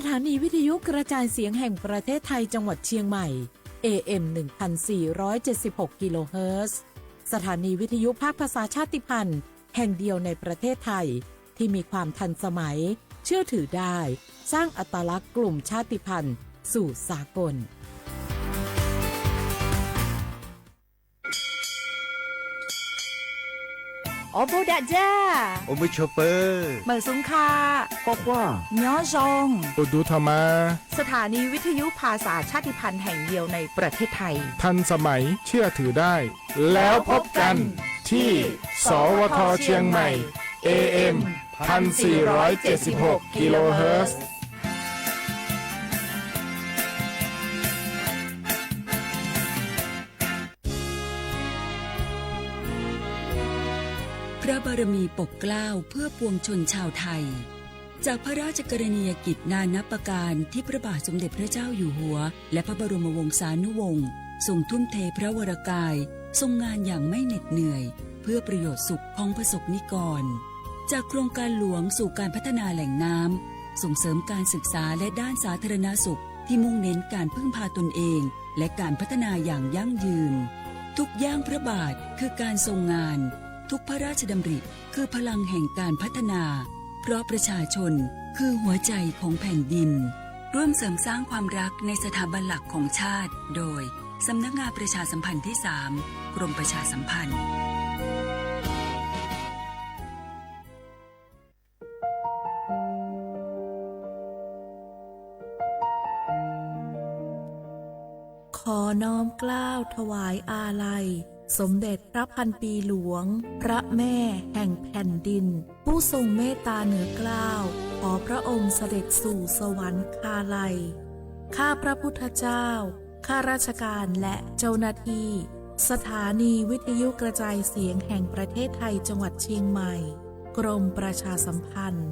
ถานีวิทยุกระจายเสียงแห่งประเทศไทยจังหวัดเชียงใหม่ AM 1476 กิโลเฮิรตซ์สถานีวิทยุภาคภาษาชาติพันธุ์แห่งเดียวในประเทศไทยที่มีความทันสมัยเชื่อถือได้สร้างอัตลักษณ์กลุ่มชาติพันธุ์สู่สากลโอโบดะจ้าโอมิชเปอร์เหมอซุงคาบอกว่าย้อซงโอดูธรรมาสถานีวิทยุภาษาชาติพันธุ์แห่งเดียวในประเทศไทยทันสมัยเชื่อถือได้แล้วพบกันที่สวทเชียงใหม่ AM 1476 กิโลเฮิรตซ์พระบารมีปกเกล้าเพื่อปวงชนชาวไทยจากพระราชกรณียกิจนานับประการที่พระบาทสมเด็จพระเจ้าอยู่หัวและพระบรมวงศานุวงศ์ทรงทุ่มเทพระวรกายทรงงานอย่างไม่เหน็ดเหนื่อยเพื่อประโยชน์สุขของประสบนิกรจากโครงการหลวงสู่การพัฒนาแหล่งน้ำส่งเสริมการศึกษาและด้านสาธารณสุขที่มุ่งเน้นการพึ่งพาตนเองและการพัฒนาอย่างยั่งยืนทุกย่างพระบาทคือการทรงงานทุกพระราชดำริคือพลังแห่งการพัฒนาเพราะประชาชนคือหัวใจของแผ่นดินร่วมเสริมสร้างความรักในสถาบันหลักของชาติโดยสำนักงานประชาสัมพันธ์ที่ 3 กรมประชาสัมพันธ์ขอน้อมเกล้าถวายอาลัยสมเด็จพระพันปีหลวงพระแม่แห่งแผ่นดินผู้ทรงเมตตาเหนือเกล้าขอพระองค์เสด็จสู่สวรรคาลัยข้าพระพุทธเจ้าข้าราชการและเจ้าหน้าที่สถานีวิทยุกระจายเสียงแห่งประเทศไทยจังหวัดเชียงใหม่กรมประชาสัมพันธ์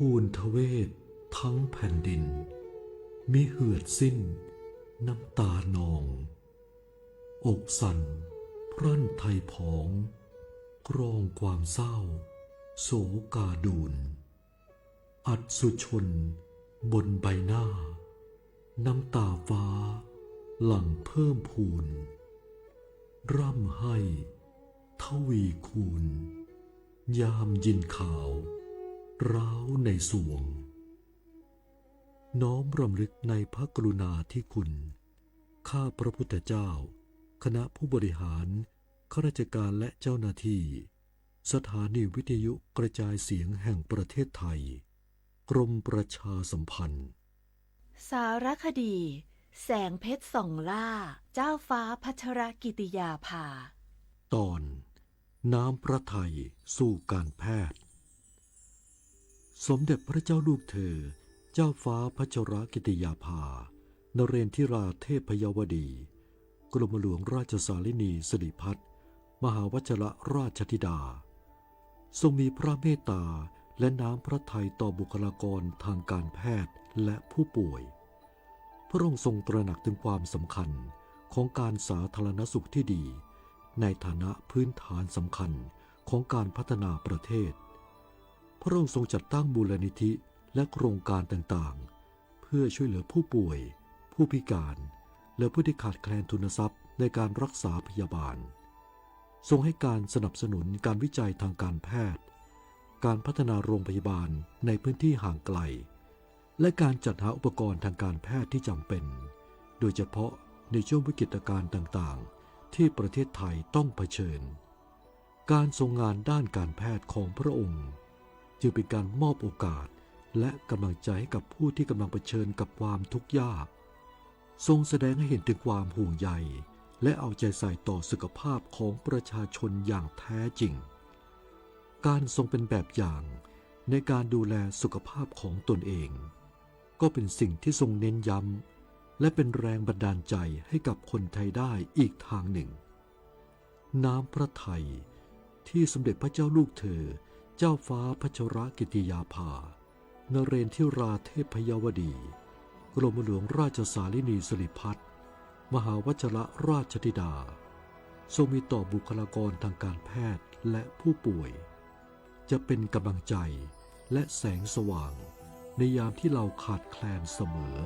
ภูนทเวศทั้งแผ่นดินมิเหือดสิ้นน้ำตานองอกสั่นพรั่นไทยผองกรองความเศร้าโศกาดูนอัดสุชนบนใบหน้าน้ำตาฟ้าหลั่งเพิ่มพูนร่ำให้ทวีคูณยามยินข่าวร้าวในสวงน้อมรำลึกในพระกรุณาธิคุณข้าพระพุทธเจ้าคณะผู้บริหารข้าราชการและเจ้าหน้าที่สถานีวิทยุกระจายเสียงแห่งประเทศไทยกรมประชาสัมพันธ์สารคดีแสงเพชรส่องล่าเจ้าฟ้าพัชรกิติยาภาตอนน้ำพระทัยสู่การแพทย์สมเด็จพระเจ้าลูกเธอเจ้าฟ้าพัชรกิติยาภานเรนทิราเทพยวดีกรมหลวงราชสารินีสิริพัฒน์มหาวชิรราชธิดาทรงมีพระเมตตาและน้ำพระทัยต่อบุคลากรทางการแพทย์และผู้ป่วยพระองค์ทรงตระหนักถึงความสำคัญของการสาธารณสุขที่ดีในฐานะพื้นฐานสำคัญของการพัฒนาประเทศพระองค์ทรงจัดตั้งมูลนิธิและโครงการต่างๆเพื่อช่วยเหลือผู้ป่วยผู้พิการและผู้ที่ขาดแคลนทุนทรัพย์ในการรักษาพยาบาลทรงให้การสนับสนุนการวิจัยทางการแพทย์การพัฒนาโรงพยาบาลในพื้นที่ห่างไกลและการจัดหาอุปกรณ์ทางการแพทย์ที่จำเป็นโดยเฉพาะในช่วงวิกฤตการณ์ต่างๆที่ประเทศไทยต้องเผชิญการทรงงานด้านการแพทย์ของพระองค์จึงเป็นการมอบโอกาสและกำลังใจให้กับผู้ที่กำลังเผชิญกับความทุกข์ยากทรงแสดงให้เห็นถึงความห่วงใยและเอาใจใส่ต่อสุขภาพของประชาชนอย่างแท้จริงการทรงเป็นแบบอย่างในการดูแลสุขภาพของตนเองก็เป็นสิ่งที่ทรงเน้นย้ำและเป็นแรงบันดาลใจให้กับคนไทยได้อีกทางหนึ่งน้ำพระทัยที่สมเด็จพระเจ้าลูกเธอเจ้าฟ้าพัชรกิติยาภานเรนทิราเทพยวดีกรมหลวงราชสารินีสิริพัฒน์มหาวชิรราชธิดา ทรงมีต่อบุคลากรทางการแพทย์และผู้ป่วย จะเป็นกำลังใจและแสงสว่างในยามที่เราขาดแคลนเสมอ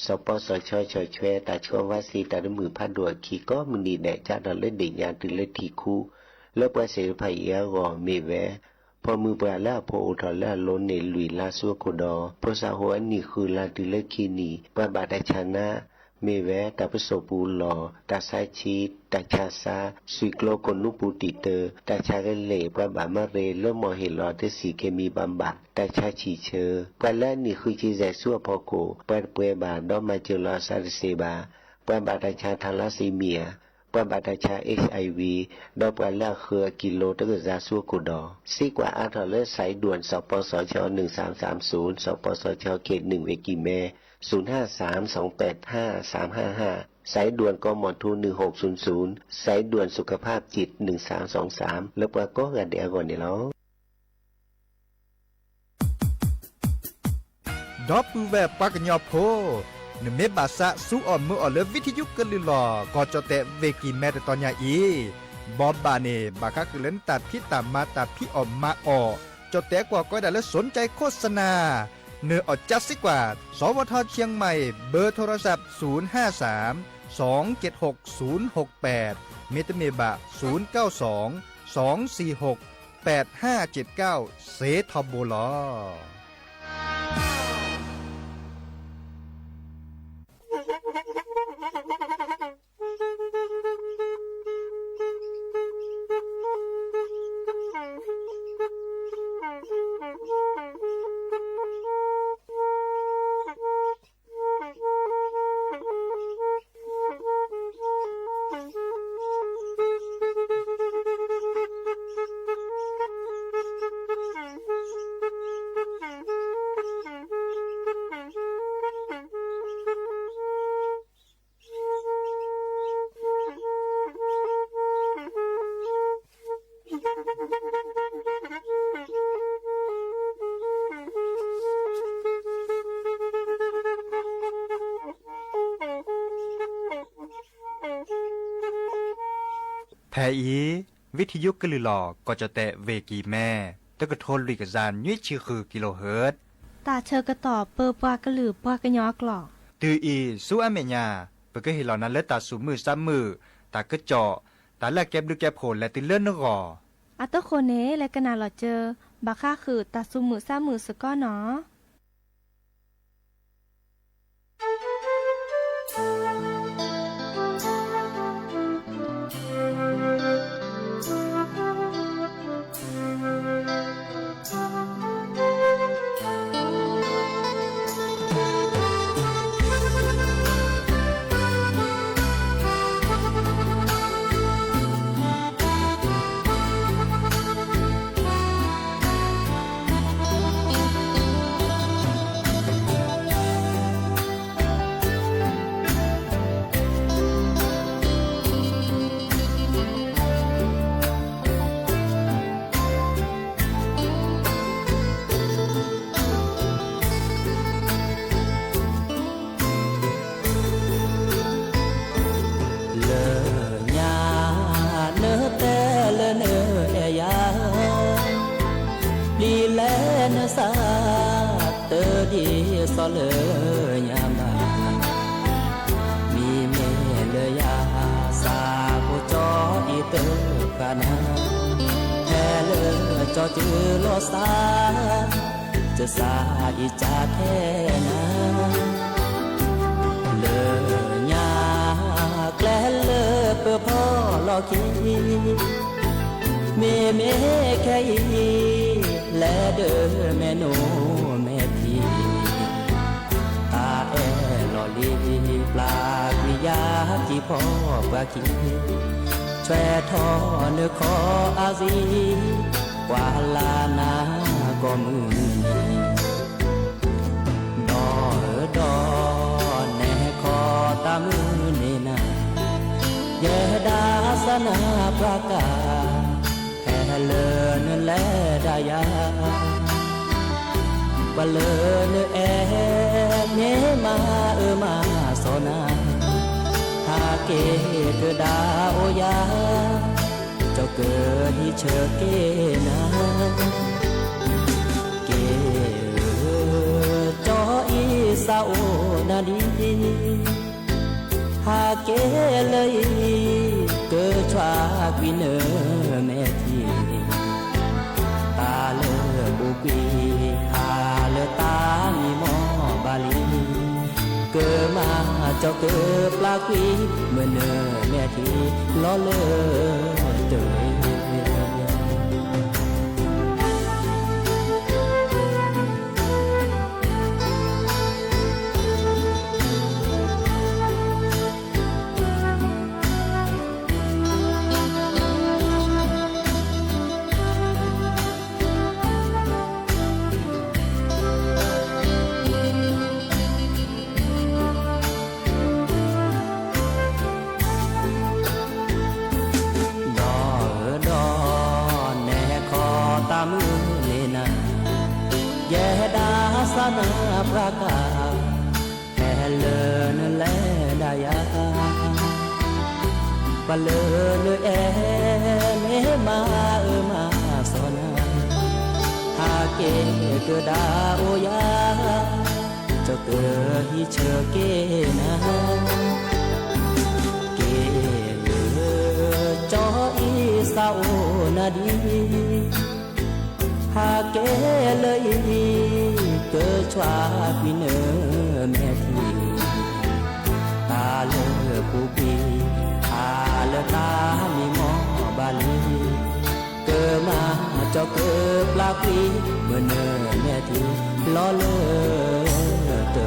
สปสชชชวยตาชัววาสีตาดมือพัดดัวขีก็มือนีแดจ้าดอลเล่นเดียนติเลทีคูแล้วปะเสพายากอเมเวพอมือปลาละพออุทละล้นในลุยลาสัวโคดอพอสาหัวนี่คือลาติเลคีนีปะบาดชนะเมเวตาปสปูลอตาไซชีตาชาซาสุกโลกนุปูติเตอตาชาเล่ปะบามะเรเลมอเฮลอเตสีเคมีบำบัดตาชาชีเชอปะละนี่คือจีแซซัวพอโกปะเปบาดอมาเจลอซาเซบาปะบาดชาทาลาซีเมียปะบาดชา HIV ดอปะละคือกิโลตะกะซาซัวโกดอซีกว่าอาทอเลสายด่วนสปสช1330สปสชเขต1เวกิเม053-285-355 สายด่วนกมท1600 สายด่วนสุขภาพจิต1323แล้วก็กันเดียวก่อนนี่แล้วดอปูแวปากญอโพนเมบาสะสู้อ่อนมืออ่อนเลวิทยุกะลิลอก็จะแตะเวกีแม่ตอนยาอีบอบบาเนบาคักเล่นตัดพี่ตามมาตัดพี่ออมมาออจะแตะกว่าก็ได้แล้วสนใจโฆษณาเนื้ออดจัดสิกว่าสวทเชียงใหม่เบอร์โทรศัพท์053-276-068เมตรเมบะ092-246-8579เซทอโบลอแพอีวิทยุกะลือหลอก็จะแตะเวกีแม่ตะกะโทนลุยกะซานยุ้ยชื่อคือกิโลเฮิรตซ์ตาเชอกระตอบเปอปากระหลือปากระยอกหลอกตืออีสู้อเมญาเปก็เห็นเหล่านั้นและตาสูมือซ้ำมือตากระเจาะตาแลกแก็บดูแก็บโผลและติเลื่อนนกออัตโคเนและกะนาหลอเจอบาค่าคือตาซุมือซ้ำมือสก้อเนาะสาเตอดีสอเลยยามามีเมเลยาสาผู้จออีเตอกันแท้เลยจอจือโลสาจะสาอีจาแท้นะเลยยาแกล้เลยเพื่อพ่อรอคิดเมแค่และเดินแม่หนูแม่พี่ตาแอลอลีปลาวิยาที่พ่อปากีแช่ทอเนื้อคออาซีกว่าลานาก็มือดอแน่คอตามือเนนาเยดาสนาประกาเลนและดายาบะเลนแอ เนมามาโซนาหาเกเกดาโอยาเจ้าเกิดที่เชอเกนาเกจออีสาวนาดีหาเกเลยเกิดชวากวินเนอแม่ทีตาเลอบุกีหาเลอตามีหมอบาลีเกิดมาเจ้าเกิดปลากวีเมื่อเนอแม่ทีล้อเลอเตยสนาพระกาแค่เลินแลดายาปะเลินเอเมมามาสนาหาเกเกดาโอยาเจ้าเกิดที่เชอเกนาเกจออีสาวนาดีหาเกเลยเกิดชวาพิเนอแม่ทีตาเลอปูปีหาเลอตามีหมอบาลีเกิดมาเจ้าเกิดปลาปีเมื่อเนอแม่ทีล้อเลอเตอ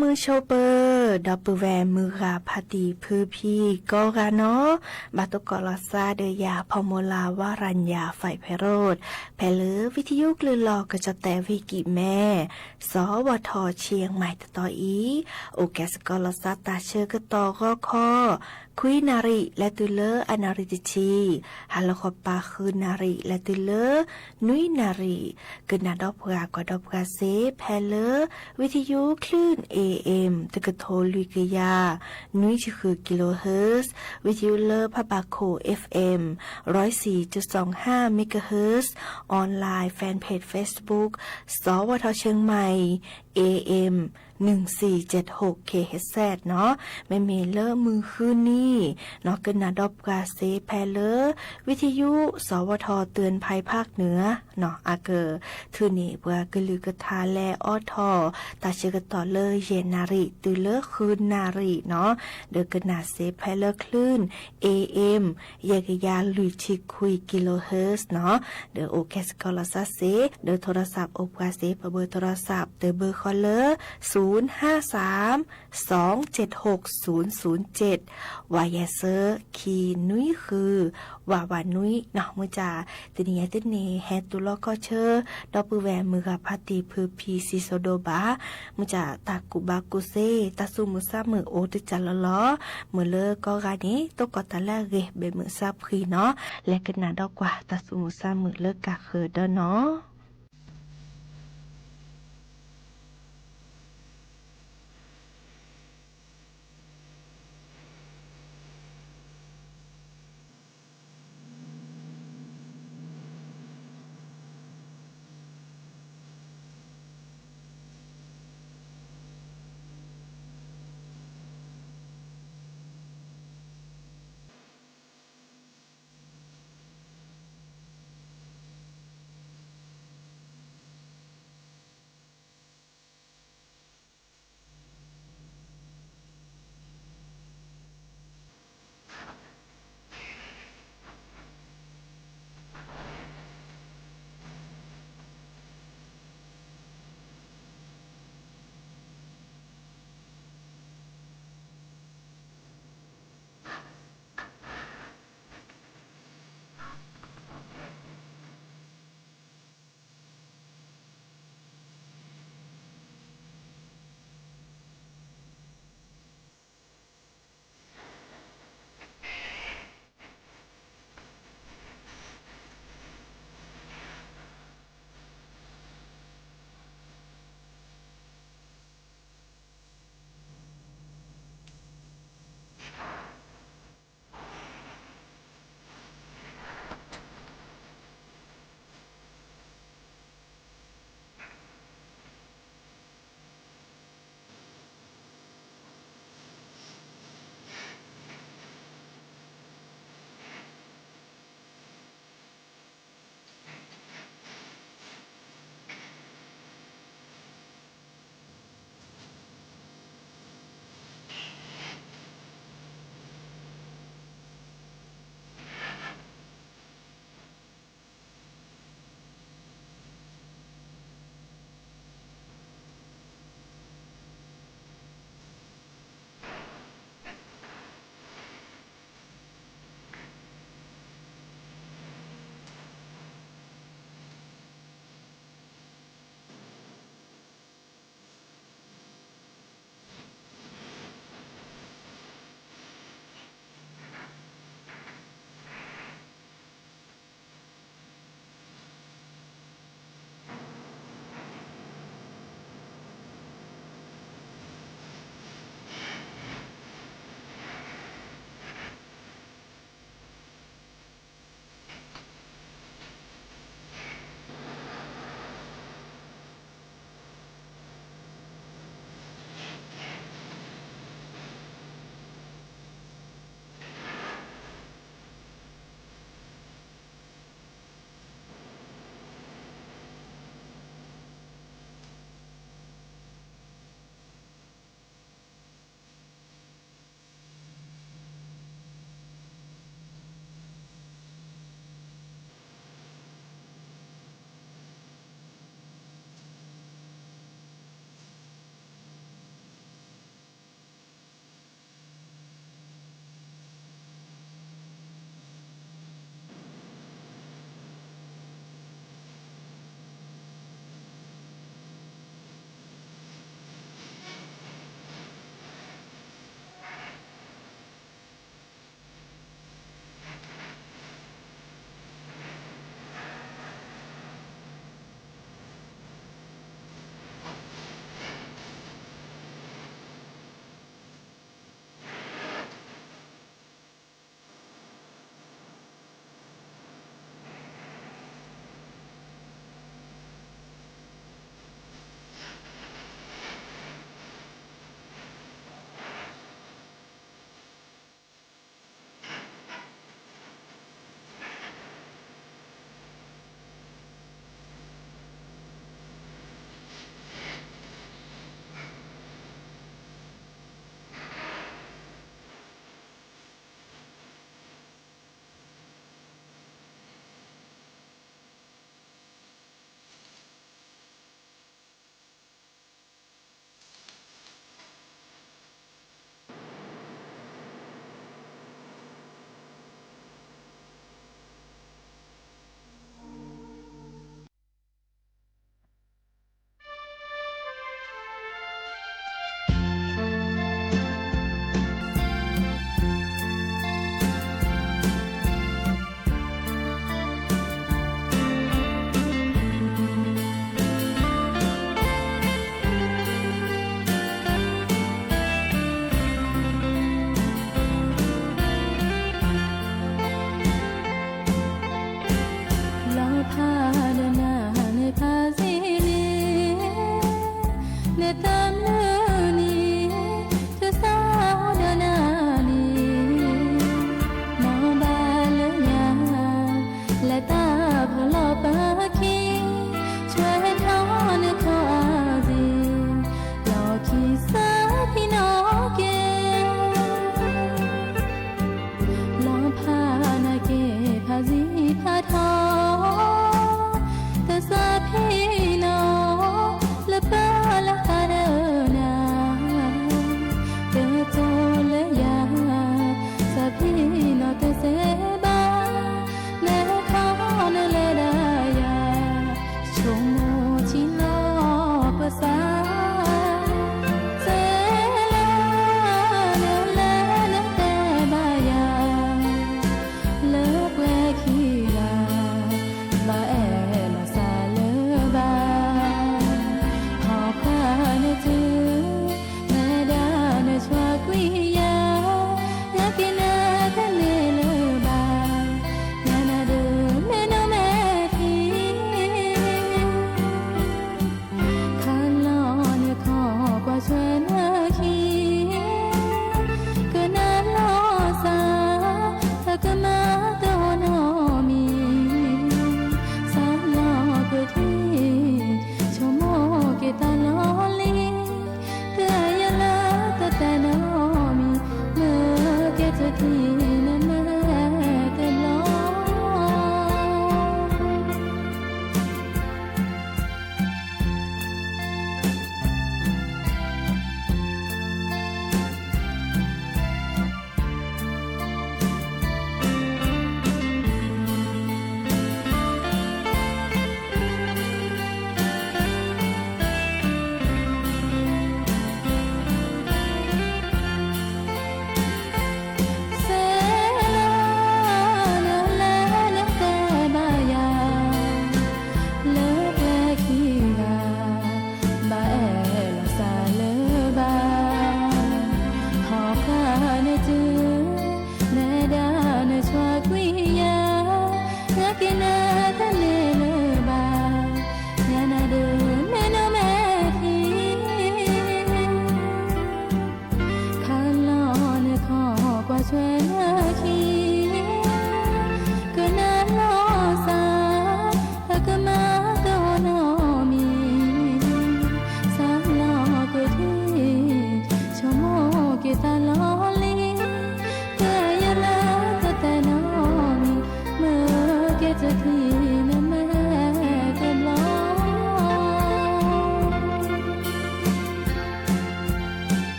มือโชเปอร์ดอปเปอร์แวร์มือขาพาตีพือพี่ก็กาเนาะบาตุกอลอซาเดยาพอโมลาวารัญญาไฟไพโรดแพลือวิทยุกลือหลอกกระจะแต่วิกิแม่สวทเชียงใหม่ต่ออีโอแกสกอลอซาตาเชอร์กตอก็คอคุยนาริและตุเลออนาริติชีฮัลโลคอปาคือนาริและตุเลอนุยนาริกึนาดอบกากอดอบกาเซแพเลอวิทยุคลื่น AM ตะกะโทลุยกยานุยคือกิโลเฮิรตซ์วิทยุเลอพะบาโค FM 104.25 เมกะเฮิรตซ์ออนไลน์แฟนเพจ Facebook สวทเชียงใหม่ AM 1476 KHZ เนาะไม่มีเลอมือคืนนี่เนาะกึนาดอบกาเซแพเลอวิทยุสวทเตือนภัยภาคเหนือเนาะอาเกอทือนี่เบื่อกะลือกะทาแลออทอตาเชกะต่อเลยเยนาริตือเลอคืนนาริเนาะเดอกะนาเซแพเลอคลื่น AM ยากะยาลุยชิคุยกิโลเฮิรตซ์เนาะเดอโอเคสกอลาซาเซเดอโทรศัพท์อบกาเซเบอร์โทรศัพท์เดอเบอร์คอลเลอร์053-276-007วายาเซอร์คีนุยคือวาวานุยเนาะมือจ่าตินิยติเนแฮตุลก็เชอดอปือแวมือกับพาติพือพีซิโซโดบามือจ่าตากุบากุเซตาซุมุซามือโอติจัลลอมือเลอก็กานี้ตกตะละเกเบมือซาพรีเนาะและกันนาดอกกว่าตาซุมุซามือเลกะเคอเดเนาะ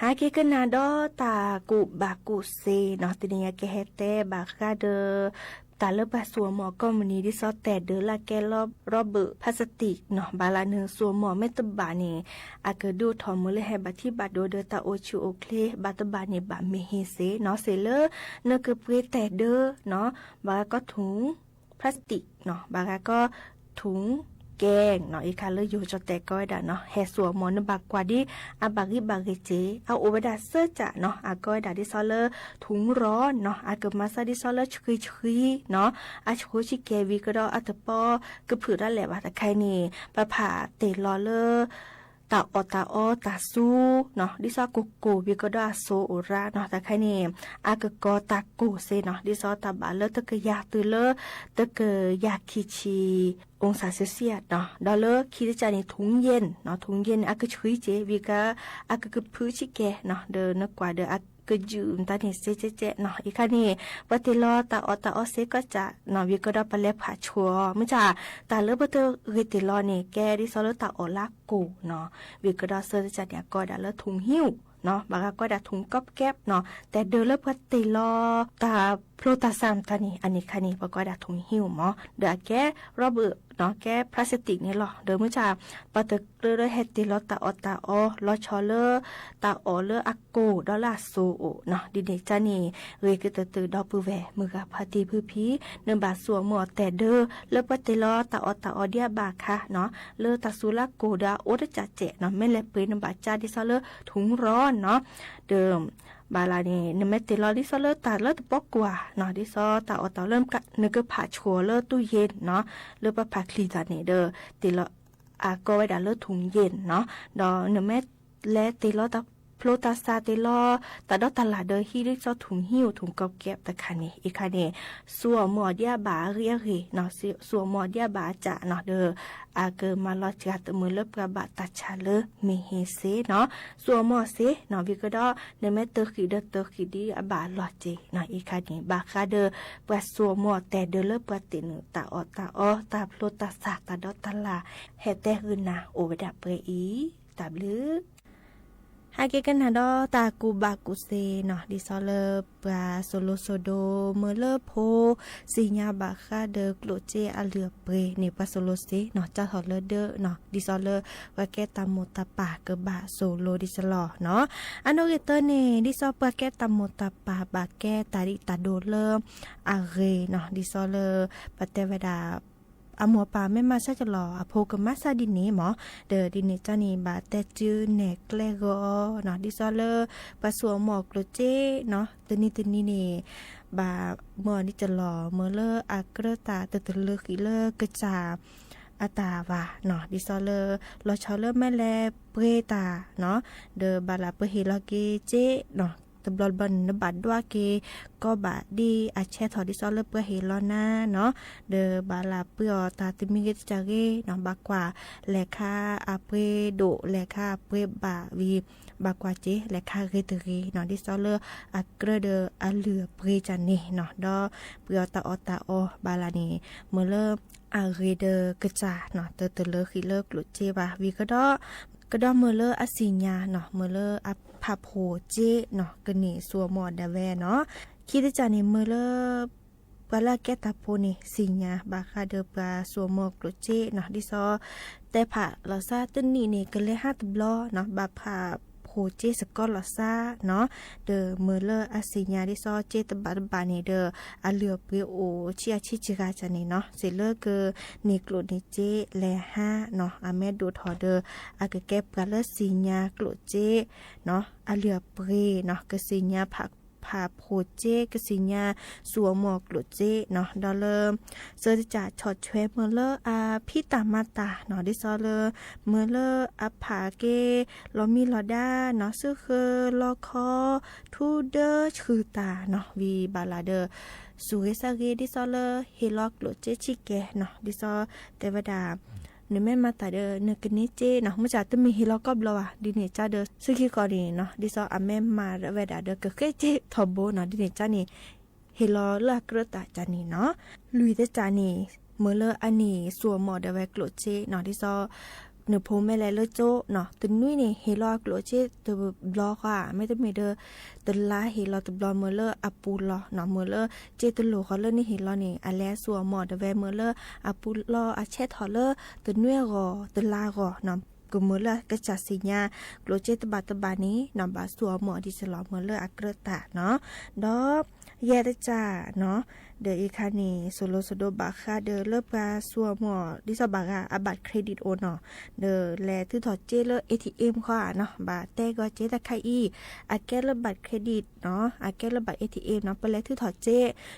าเกกันนาดอตากุบากุเซเนาะติเนียเกเฮเตบาคาเดอตาเลบาสัวหมอก็มันนี้ที่ซอแต่เดอละแกรอบเบอพลาสติกเนาะบาลาเนือสัวหมอเมตบานี่อาเกดูทอมมือเลยให้บาที่บาโดเดอตาโอชูโอเคลบาตบานี่บาเมเฮเซเนาะเซเลเนเกเปแต่เดอเนาะบาก็ถุงพลาสติกเนาะบาก็ถุงแกงเนาะอีคาเลอยู่จอแต่ก้อยดาเนาะแฮสัวหมอนบักกว่าดิอาบากิบากิเจเอาโอเวดาเซอร์จะเนาะอาก้อยดาดิซอเลถุงร้อนเนาะอาเกิดมาซาดิซอเลชุยเนาะอาชูชิเกวีก็ดออัตปอกึผือได้แหละว่าแต่ใครนี่ปะผาเตลอเลตาอตาซูเนาะดิซอกุกูวิก็ดาโซโอราเนาะแต่ใครนี่อากกอตากูเซเนาะดิซอตาบาเลตะกยาตุเลตะกยาคิชีองศาเซลเซียสเนาะดอลเลอร์คิดจะในถุงเย็นเนาะถุงเย็นอากชุยเจวิกาอากกพื้ชิเกเนาะเดนกว่าเดอก็ยืมตาเนี่ยเจ๊เนาะอีกค่ะนี่ว่าติลอตาอเซก็จะเนาะวิก็ได้ไปเล็บผาชัวไม่จ้าตาเลิกไปเตอติลอเนี่ยแกดิซอเลตาอลากูเนาะวิก็ได้เซอร์จะเนี่ยก็ได้เลิกถุงหิ้วเนาะบางก็ได้ถุงก๊อบแก๊บเนาะแต่เดินเลิกไปติลอตาโปรตาซามตานี่อันนี้ค่ะนี่บางก็ได้ถุงหิ้วหมอเดี๋ยวแกรอบเนาะแกพลาสติกนี่หรอเดิมมื้อจ้าปะตึกเรื่อยเฮ็ดติลอตาอลอชอเลตาอเลอักโกดอลาโซโอเนาะดิเดจานี่เรกึตดอปือแวมือกับพาตีพื้พีเนบาสัวหมอแต่เด้อเลปะติลอตาเดียบาค่ะเนาะเลตาสุลาโกดาโอตจะเจเนาะแม่นแลเปนบาจาดิซอเลถุงร้อนเนาะเดิมบาลานี่นเมติลอดิซอเลตาเลตปอกกว่าเนาะดิซอตาเริ่มกะนึกผ่าชัวเลตู้เย็นเนาะเลปะผ่าคลีตานี่เด้อติลอก็ไว้ดาเลถุงเย็นเนาะดอนเมและติลอตาโปรตาซาเตลอตาดอตลาเดอฮีริซอถุงหิ้วถุงกอบแก็บตะคันนี่อีคันนี่สัวหมอดยาบาเรียกเนาะสัวหมอดยาบาจะเนาะเดออาเกมาลอจัดมือเล็บกระบะตัดชาเลมีเฮเซเนาะสัวหมอเซเนาะวิก็ดอในแม่เตอร์ขีดีอบาลอเจเนาะอีคันนี่บาคาเดอปะสัวหมอแต่เดอเล็บปะตินตาตาโปรตาซาตาดอตลาเฮเตหืนนาโอเวดาเปอีตาบลือฮาเกกันนาดอตากูบากุเซเนาะดิซอเลปราโซโลโซโดเมเลโพสิญาบาคาเดกโลเจอเลือเปเนปาโซโลเซเนาะจาทอเลเดเนาะดิซอเลวาแกตามโมตาปาเกบาโซโลดิซลอเนาะอันโนเกเตเนดิซอปาแกตามโมตาปาบาแกตาดิตาโดเลอาเรเนาะดิซอเลปาเตเวดาอมัวปาแม่มาซะจะหล่ออโพกมาซาดินนี้หมอเดอดินเนจานีบาแต่จื้อเนกเลโกเนาะดิซอเลปะสัวหมอกโลเจเนาะตนี่นี่บาเมื่อนี่จะหล่อเมื่อเลอักเรตาตะเลกิเลกระจาอาตาวาเนาะดิซอเลลอชอเลแม่แลเปรตาเนาะเดอบาลาเปฮิลาเกเจเนาะตบลบันนบัดด้วยเกก็บาดีอาเชทอดิซอเลเปเฮลอนาเนาะเดอบาลาเปอตาติมิเกจาเกเนาะบากว่าแลคาอาเปโดแลคาเปบาวีบากว่าเจแลคาเรตเรเนาะดิซอเลอักเกรเดอเลือเปรจันนี่เนาะดอเปตาบาลานีเมื่อเลอาเรเดกระจาเนาะเตเลคิเลกลุเจบาวีก็ดเมื่อเลออาสิญาเนาะเมื่อเลอพาโพเจเนาะกะนี่สัวหมอดาแวเนาะคิดจะนี่เมื่อเลปลาแกตาโพนี่สิญาบาคาเดปลาสัวหมอกลุเจเนาะดิซอแต่ผาลอซาตึนนี่ก็เลย5ตบลอเนาะบาผาโพเจสกอลลอซาเนาะเดอเมื่อเลอาสิญาดิซอเจตบาบานี่เดออาเลือเปโอชิอาชิจิกาจันนี่เนาะเสเลเกนี่กลุนี่เจแล5เนาะอาเมดูทอเดออากแกปกาเลสิญากลุเจเนาะอาเลือเปเนาะกสิญาผักพาโพเจกสิญาสัวหมอกโลเจเนาะดอเลเซอร์จ่าช็อตเชฟเมเลอาพี่ตามาตาเนาะดิซอเลเมเลอาผาเกลอมีลอดาเนาะซึคือลอคอทูเดอชื่อตาเนาะวีบาลาเดอสุเกซาเกดิซอเลเฮล็อกโลเจชิเกเนาะดิซอเตวดาเนแม่มาตาเดอเนกเนเจเนาะมุจาตมีฮิลอกอบลวะดิเนจาเดอซึกิกอรีเนาะดิซออแม่มาเวดาเดอเกเคเจทอโบเนาะดิเนจานี่ฮิลอลากระตาจานี่เนาะลุยเตจานี่เมื่อเลอันนี้สัวหมอเดเวกโลเจเนาะดิซอ เนื้อโพแม่แลเลอโจเนาะตึนนุ้ยนี่เฮลอกโลเจตบลอค่ะไม่ต้องมีเดอตลาเฮลอตบลอเมเลออปูลอเนาะเมเลอเจตโลเขาเลนี่เฮลอนี่อะแลสัวหมอดแวเมเลออปูลออาเชทอเลอตึนนุ้ยก็ตลาก็เนาะก็เมื่อละก็จะสิญาโกรเจตบานี้นำบาสัวหมอดิสลอเมื่อละอักเรตาเนาะดอกแย่จ้าเนาะเดออีคานีโซโลโซโดบาคาเดอเลิบกาสัวหมอดิสบากาบัตรเครดิตโอเนาะเดอแลทื่อถอดเจเล ATM ค่ะเนาะบาแต่ก็เจตะไคอีอาแก้เลบัตรเครดิตเนาะอาแก้เลบัตร ATM เนาะเปแลทื่อถอดเจ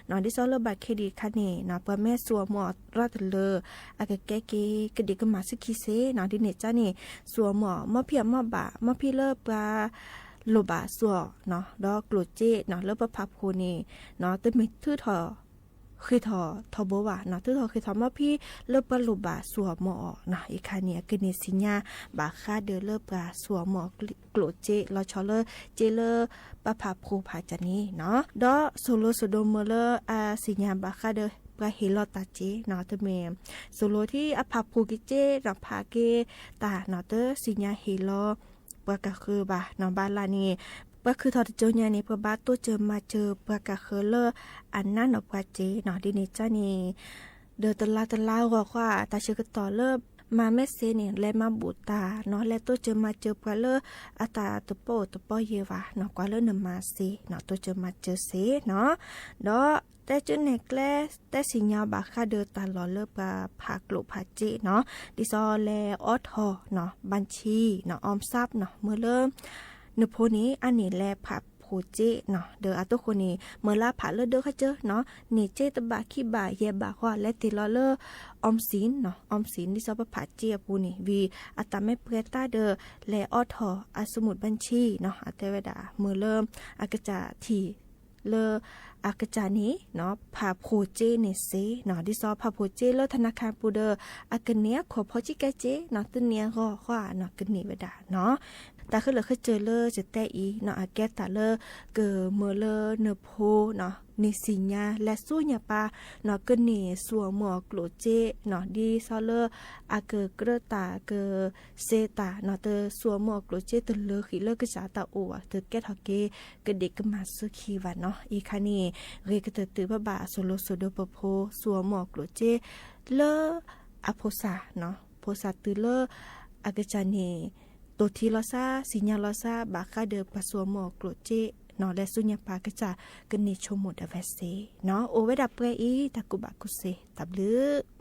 เนาะดิซอเลบัตรเครดิตคานีเนาะเปแม่สัวหมอรอดเลออากแก้เกกะดิกมาซึคิเซเนาะดิเนจ้านี่สัวหมอมอเพียมอบามอพี่เลิบกาโลบาสัวเนาะดอกโกรเจเนาะเลิบปะพับโคนี่เนาะตึ้มทื่อถอคือทอบ่ว่าเนาะทื่อถอคือทอมาพี่เลิบปะโลบาสัวหมอเนาะอีคาเนี่ยกะเนสิญาบาคาเดอเลิบกาสัวหมอโกรเจลอชอเลเจเลปะพับโคผาจานี้เนาะดอโซโลโซโดเมเลอาสิญาบาคาเดอปะเฮลอตาเจเนาะตะเมโซโลที่อภับภูกิเจรัพาเกตาเนาะเตสิญาเฮลอปะก็คือบาเนาะบาลานี่ก็คือทอดโจญานี่เพื่อบาตัวเจอมาเจอปะก็คือเลออันนั้นออกว่าเจเนาะดิเนจ้านี่เดอตะลาก็ว่าตาชื่อก็ต่อเลิบมาเมเซเนี่ยและมาบูตาเนาะและตัวเจอมาเจอปะเลออาตาตะโปเยวาเนาะกว่าเลอนมาเซเนาะตัวเจอมาเจอเซเนาะดอแต่จุดเนกแลแต่สิญญาบาคาเดอตาลอเลิบกาผักโลผาเจเนาะดิซอแลออทอเนาะบัญชีเนาะออมทรัพย์เนาะเมื่อเริ่มเนโพนี้อันนี้แลผับโพเจเนาะเดออาตุคนนี้เมื่อลาผาเลอเดอเขาเจอเนาะนี่เจตบาขี้บาเยบาว่าและติลอเลอออมสินเนาะออมสินดิซอผาเจปูนี่วีอัตไม่เพื่อตาเดอแลออทออาสมุดบัญชีเนาะอัตเวดาเมื่อเริ่มอากจะทีเลออากจานี้เนาะพาโพเจเนเซเนาะดิซอพาโพเจเลธนาคารปูเดออากเนียขอพอจิกาเจเนาะตึเนียก็ว่าเนาะกเนีเวดาเนาะแต่คือเหลือคือเจอเลอจะแต่อีเนาะอาแกตาเลอเกอเมเลอเนโพเนาะนิสิญาและสู้ญาปาเนาะกเนสัวหมอกโลเจเนาะดิซอเลออาเกเกรตาเกเซตาเนาะเตสัวหมอกโลเจตเลอขิเลอกะจาตาโออะเตแกทอเกกเด็กกมาซึคีวาเนาะอีคานีเรกเตตือบะบาโซโลโซโดปโพสัวหมอกโลเจเลออโพซาเนาะโพซาตือเลออากจานีตัวทีลอซาสิญญาลอซาบาคาเดอปัสวหมอกโกรเจเนาะและสุญญาปากะจะกันนิชโมดาเวเซเนาะโอเวดาเปรอีตะกุบะกุเซตับลือ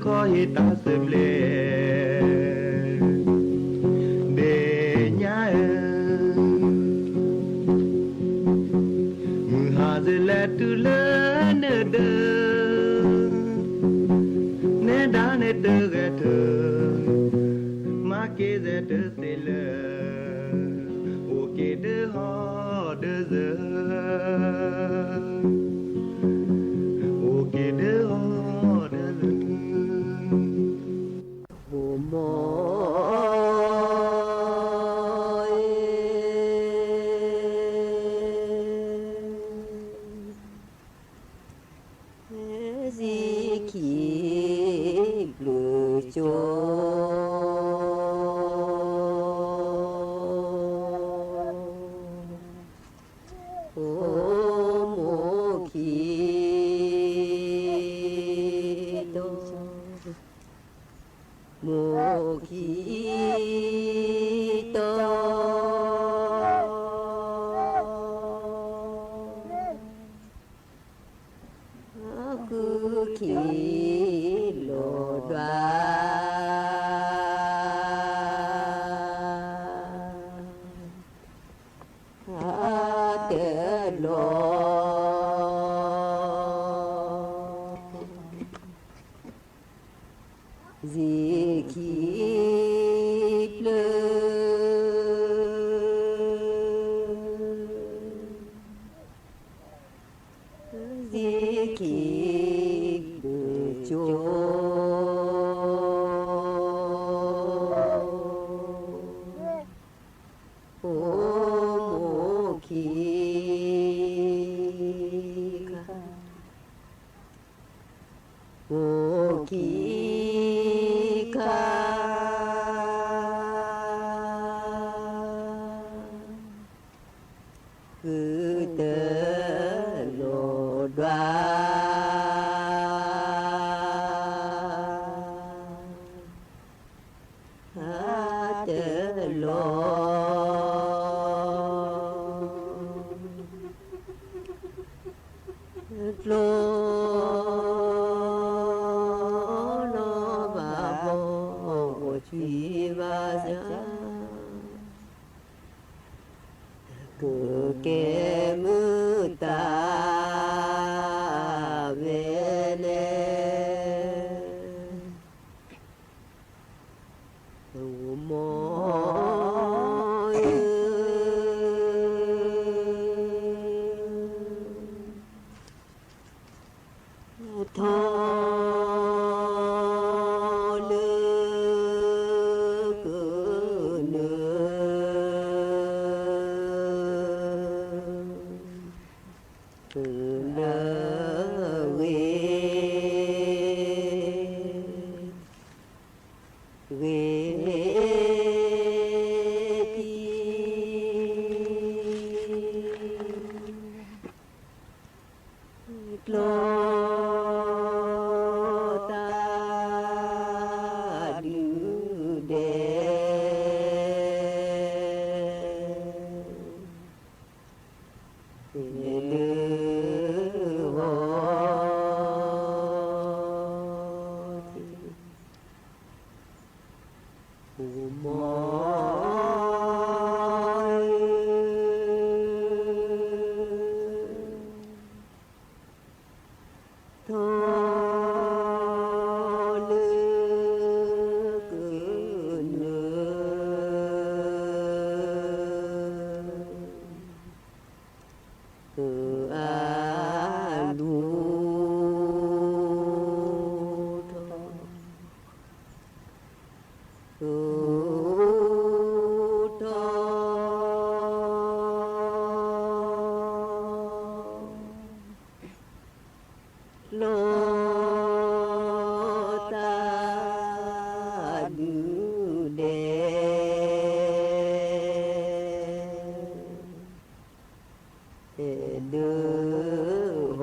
ขอให้ตาสืบเลเดญามือหาเจเลตุเลเนเดเนดาเนเตกเธอมาเกเซเตเซเลโอเคเดฮอเดเซโอเคเดฮอเดเซโอ้โมสิขีบลูโจโอ้โมขีโตโมขีโตคือขีโลดาเตโลสิขีเปลสิขีโจโอ้โมขีโมขีคาคือเตโลดวาเตโลโลโนบาโบชีวาจาคือเกมุตาเวเลโมทอเลือกเนื้อเลเวเวทีโลตาดูเดเลือหูมทอเลือกเนื้ออาลูทอทอโลตาดูเดเดือห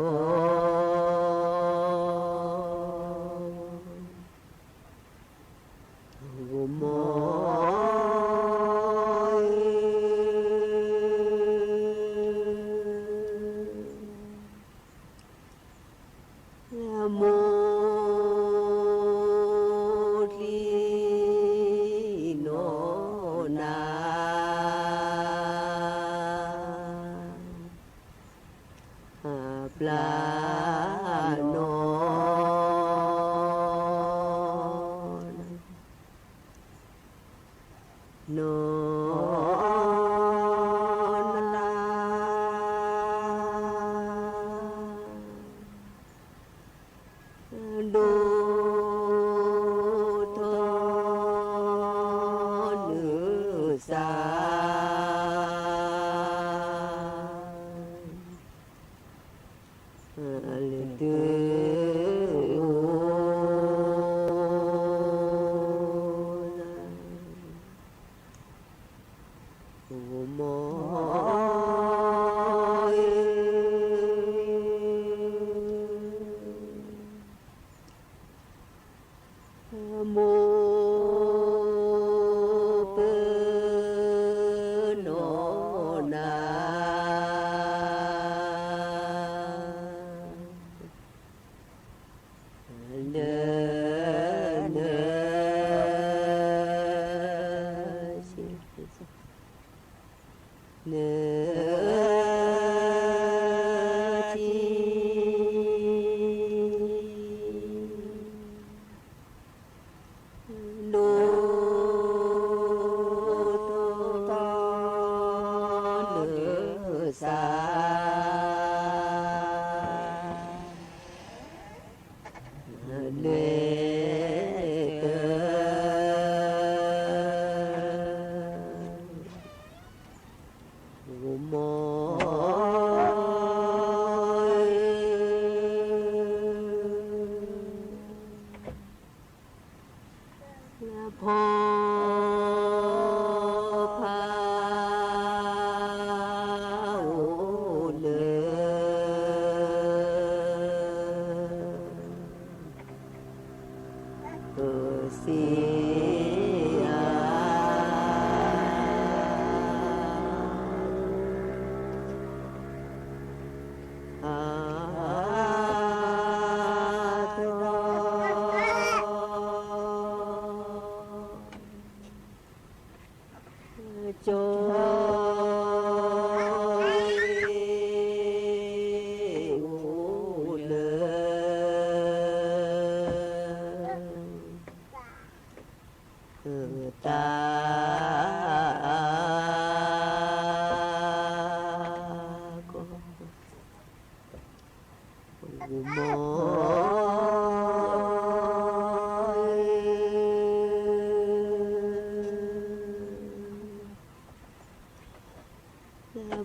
ัวมโม ปลานอนนอนลาดูทอนเนื้อสาโมเปโนนาเนเนเนดูตอนเนื้อสาเนเตโมพอพาโอเนเสียจอยโอเลตาก็ม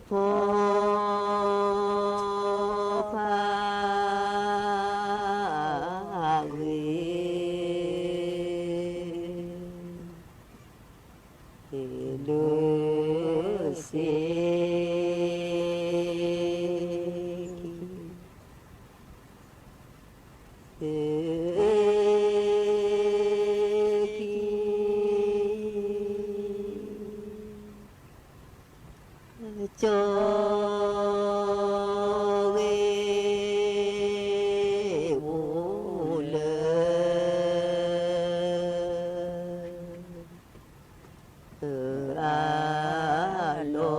พอพาเวเลือเสจเวโอเลอาลอ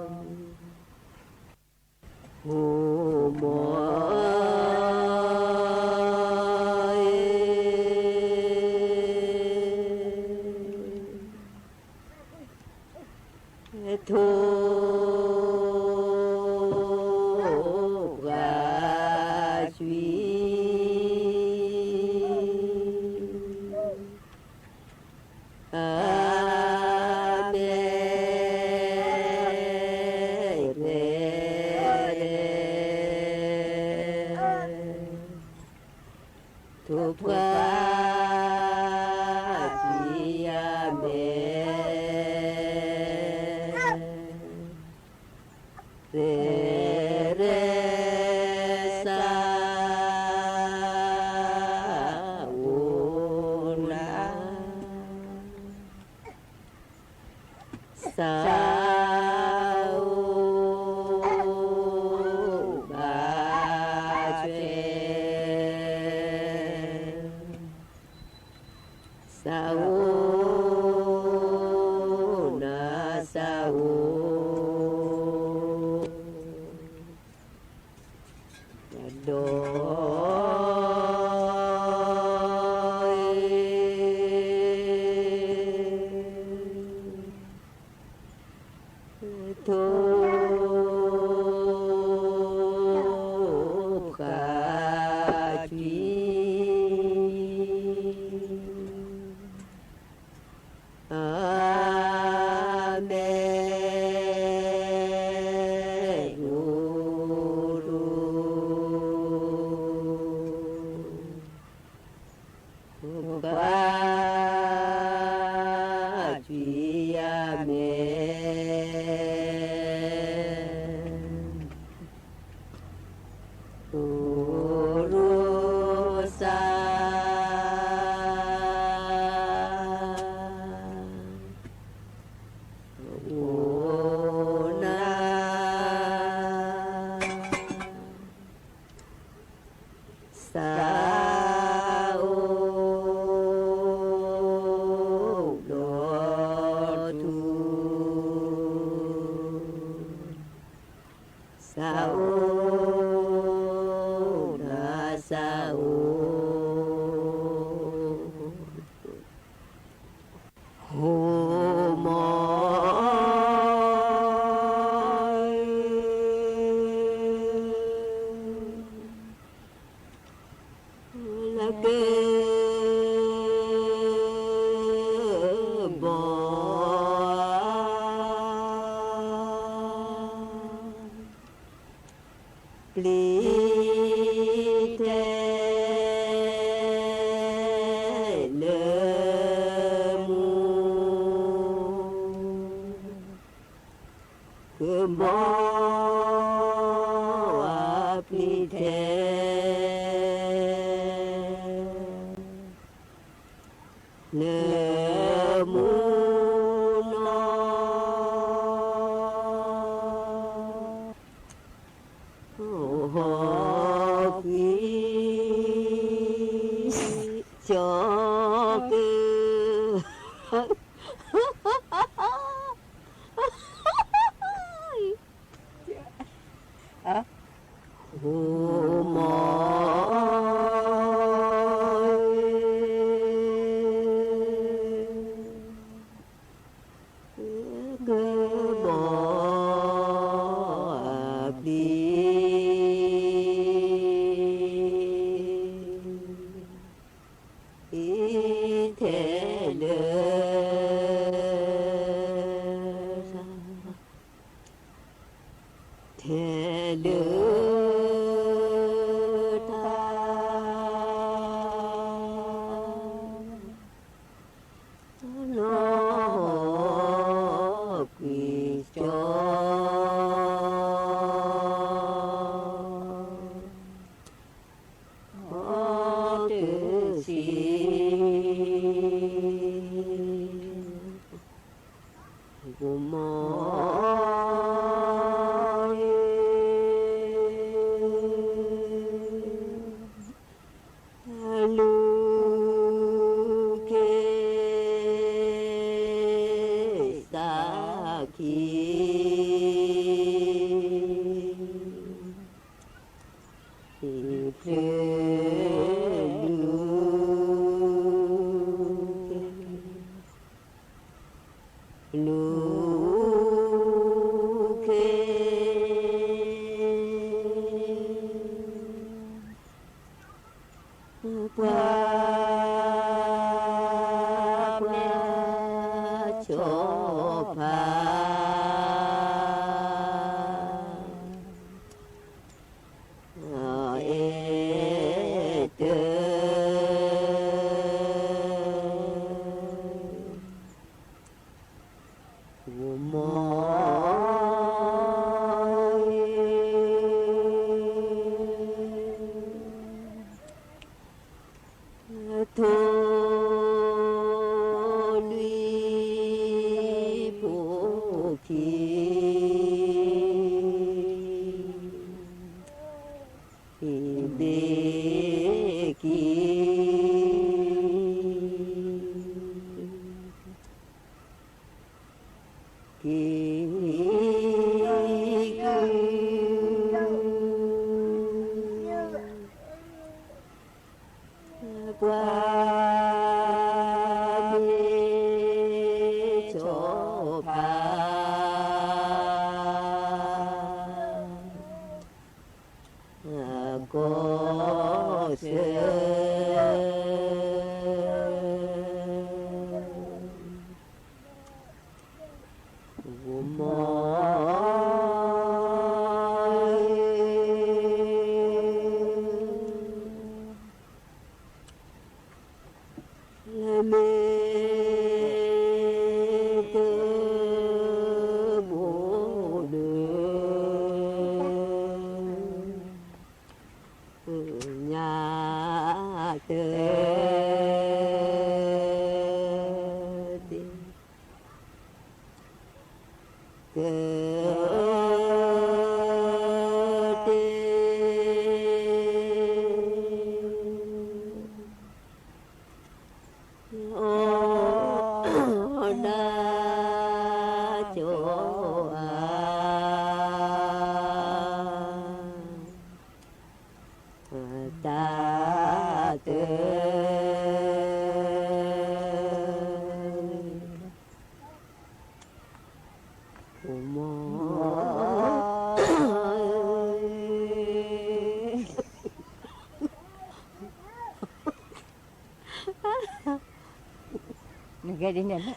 นหูมทุกข์ราชีอาเมเรทุกข์ราชีอาเม ทุกขจีอาเมยุรุปาจิยาเมอุรุสาอุนาสาโอโลทุสาโอนาสาโอโหมละเกบปลีเทเลมูคือบปลีเทเลมูนโอ้โหกีจอกโอ้หมเกบปลีอีเทเลเทเลทานอกวิจอเตสีกุมลูเกสาคีเพลลูลูเกปาปาโชภาเอ ตาเตอุโมNggak ada nyala.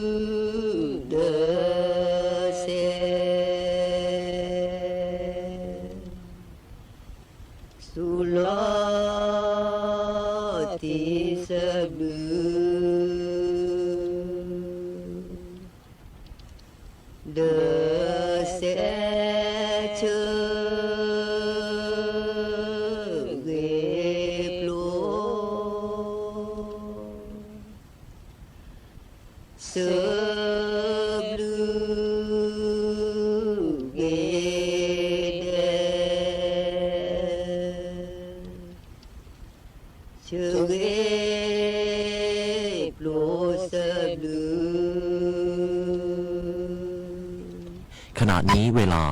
Sebelum desir Sulati sebelum desir sebelum cerai plus sebelum ขณะนี้เวลา